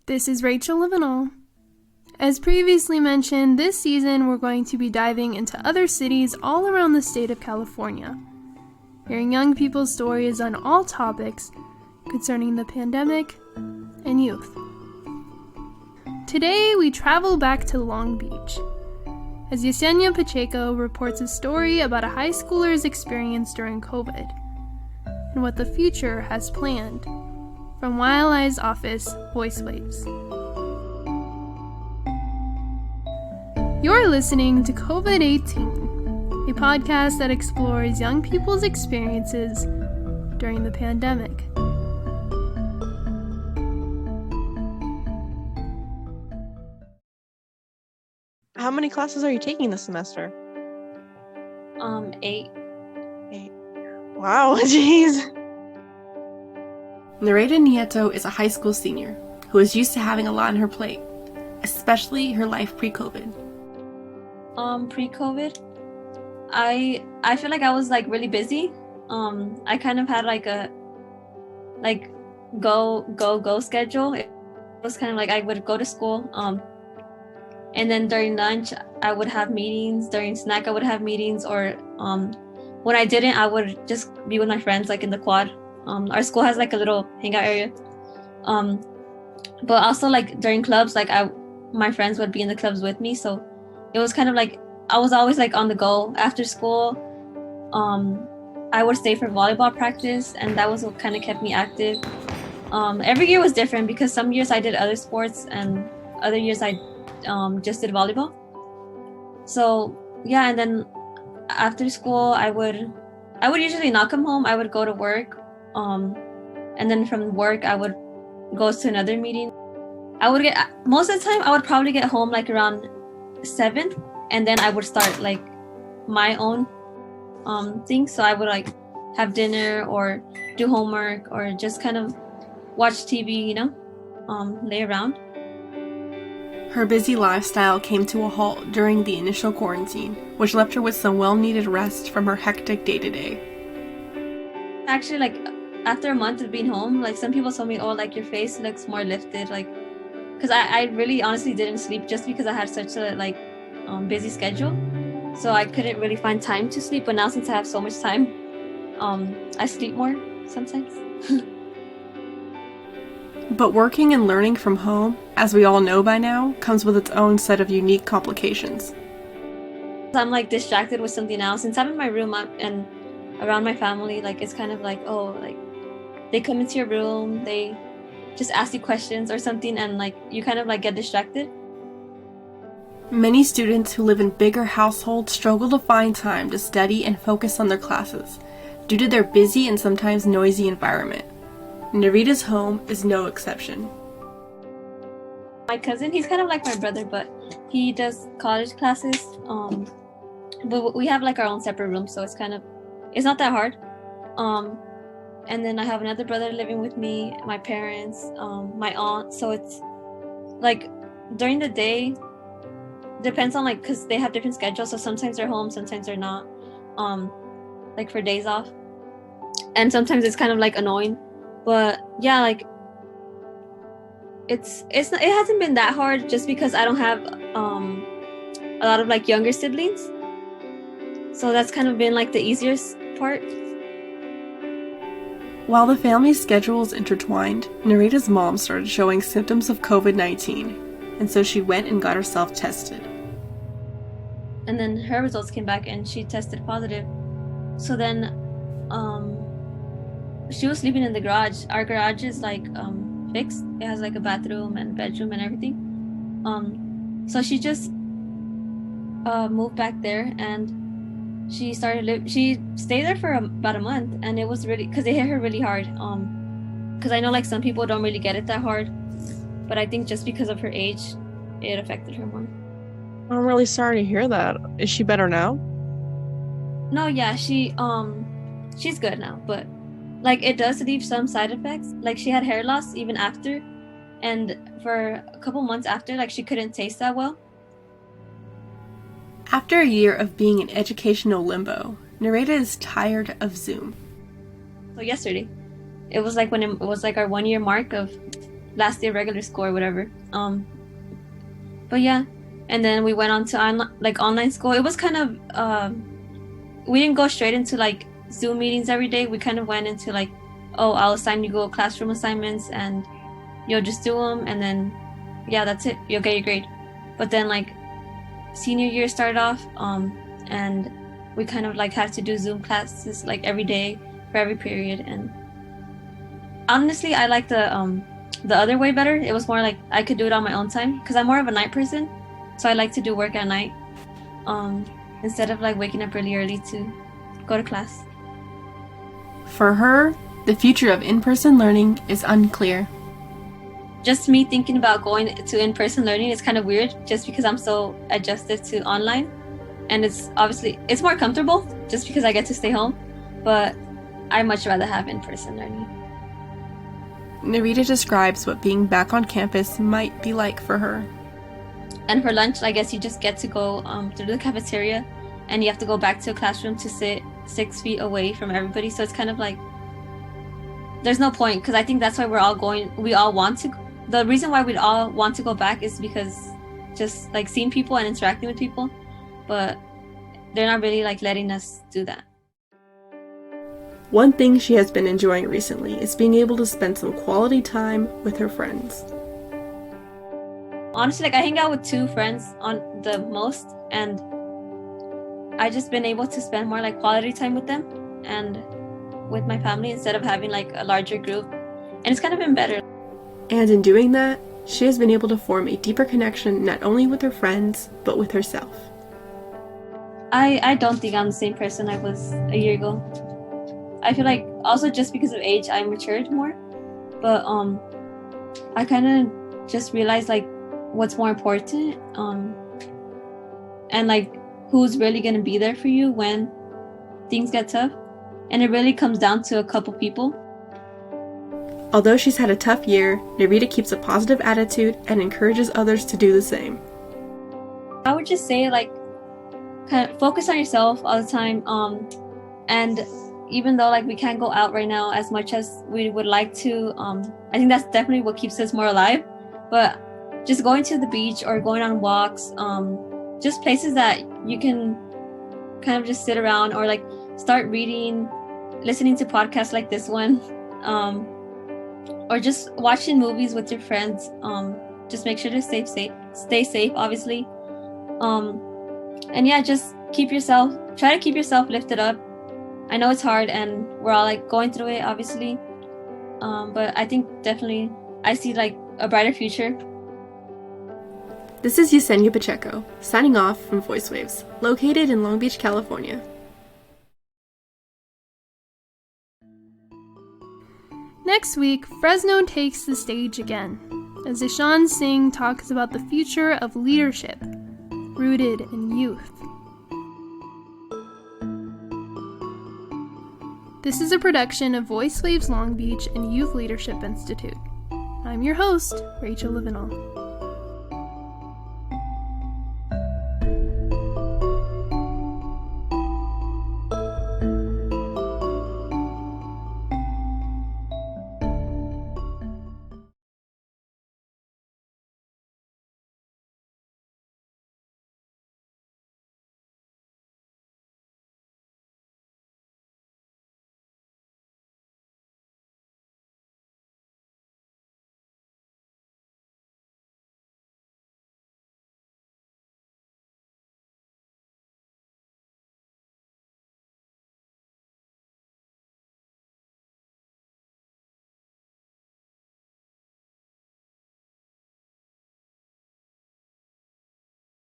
This is Rachel Livinall. As previously mentioned, this season we're going to be diving into other cities all around the state of California, hearing young people's stories on all topics concerning the pandemic and youth. Today we travel back to Long Beach, as Yesenia Pacheco reports a story about a high schooler's experience during COVID, and what the future has planned. From Wild Eye's office, Voice Waves. You're listening to COVID-18, a podcast that explores young people's experiences during the pandemic. How many classes are you taking this semester? 8. Wow, jeez. Nereida Nieto is a high school senior who is used to having a lot on her plate, especially her life pre-COVID. Pre-COVID, I feel like I was really busy. I kind of had a go schedule. It was kind of I would go to school, and then during lunch I would have meetings. During snack I would have meetings, or when I didn't, I would just be with my friends in the quad. Our school has a little hangout area, but also during clubs, my friends would be in the clubs with me, so it was kind of I was always on the go. After school, I would stay for volleyball practice, and that was what kind of kept me active. Every year was different because some years I did other sports and other years I just did volleyball. So yeah, and then after school I would usually not come home. I would go to work, and then from work I would go to another meeting. Most of the time I would probably get home around 7, and then I would start my own thing. So I would have dinner or do homework or just kind of watch TV, lay around. Her busy lifestyle came to a halt during the initial quarantine, which left her with some well-needed rest from her hectic day-to-day. Actually, after a month of being home, some people told me, oh, your face looks more lifted, because I really honestly didn't sleep just because I had such a busy schedule, so I couldn't really find time to sleep. But now, since I have so much time, I sleep more sometimes. But working and learning from home, as we all know by now, comes with its own set of unique complications. I'm distracted with something else. Since I'm in my room and around my family, it's kind of they come into your room, they just ask you questions or something, and you kind of get distracted. Many students who live in bigger households struggle to find time to study and focus on their classes due to their busy and sometimes noisy environment. Nereida's home is no exception. My cousin, he's kind of like my brother, but he does college classes. But we have our own separate room, so it's not that hard. And then I have another brother living with me, my parents, my aunt. So it's during the day, depends on because they have different schedules. So sometimes they're home, sometimes they're not. For days off, and sometimes it's kind of annoying. But yeah, it hasn't been that hard just because I don't have a lot of younger siblings. So that's kind of been the easiest part. While the family's schedules intertwined, Nereida's mom started showing symptoms of COVID-19, and so she went and got herself tested. And then her results came back and she tested positive. So then she was sleeping in the garage. Our garage is fixed. It has a bathroom and bedroom and everything. So she just moved back there, and she she stayed there for about a month, and it was really because it hit her really hard. Because I know some people don't really get it that hard, but I think just because of her age, it affected her more. I'm really sorry to hear that. Is she better now? No, yeah, she's good now, but it does leave some side effects. She had hair loss even after, and for a couple months after, she couldn't taste that well. After a year of being in educational limbo, Nereida is tired of Zoom. So yesterday, it was when it was our 1 year mark of last day of regular school or whatever. But yeah, and then we went on to online school. It was kind of we didn't go straight into like Zoom meetings every day. We kind of went into like, oh, I'll assign you Google Classroom assignments and you'll just do them, and then yeah, that's it. You'll get your grade. But then like senior year started off, and we kind of like had to do Zoom classes like every day for every period. And honestly, I like the other way better. It was more like I could do it on my own time because I'm more of a night person, so I like to do work at night, instead of like waking up really early to go to class. For her, the future of in-person learning is unclear. Just me thinking about going to in-person learning is kind of weird, just because I'm so adjusted to online, and it's more comfortable just because I get to stay home, but I much rather have in-person learning. Narita describes what being back on campus might be like for her. And for lunch, I guess you just get to go through the cafeteria, and you have to go back to a classroom to sit 6 feet away from everybody. So it's kind of like there's no point, because I think that's why the reason why we'd all want to go back is because just like seeing people and interacting with people, but they're not really like letting us do that. One thing she has been enjoying recently is being able to spend some quality time with her friends. Honestly, like I hang out with 2 friends on the most, and I just been able to spend more like quality time with them and with my family instead of having like a larger group, and it's kind of been better. And in doing that, she has been able to form a deeper connection not only with her friends, but with herself. I don't think I'm the same person I was a year ago. I feel like also just because of age, I matured more, but I kind of just realized like what's more important, and like who's really going to be there for you when things get tough, and it really comes down to a couple people. Although she's had a tough year, Narita keeps a positive attitude and encourages others to do the same. I would just say like kind of focus on yourself all the time, and even though like we can't go out right now as much as we would like to, I think that's definitely what keeps us more alive, but just going to the beach or going on walks, just places that you can kind of just sit around, or like start reading, listening to podcasts like this one, or just watching movies with your friends. Just make sure to stay safe, obviously. And yeah, just try to keep yourself lifted up. I know it's hard and we're all like going through it, obviously. But I think definitely I see like a brighter future. This is Yesenia Pacheco, signing off from Voice Waves, located in Long Beach, California. Next week, Fresno takes the stage again, as Ishan Singh talks about the future of leadership, rooted in youth. This is a production of Voice Waves Long Beach and Youth Leadership Institute. I'm your host, Rachel Levinall.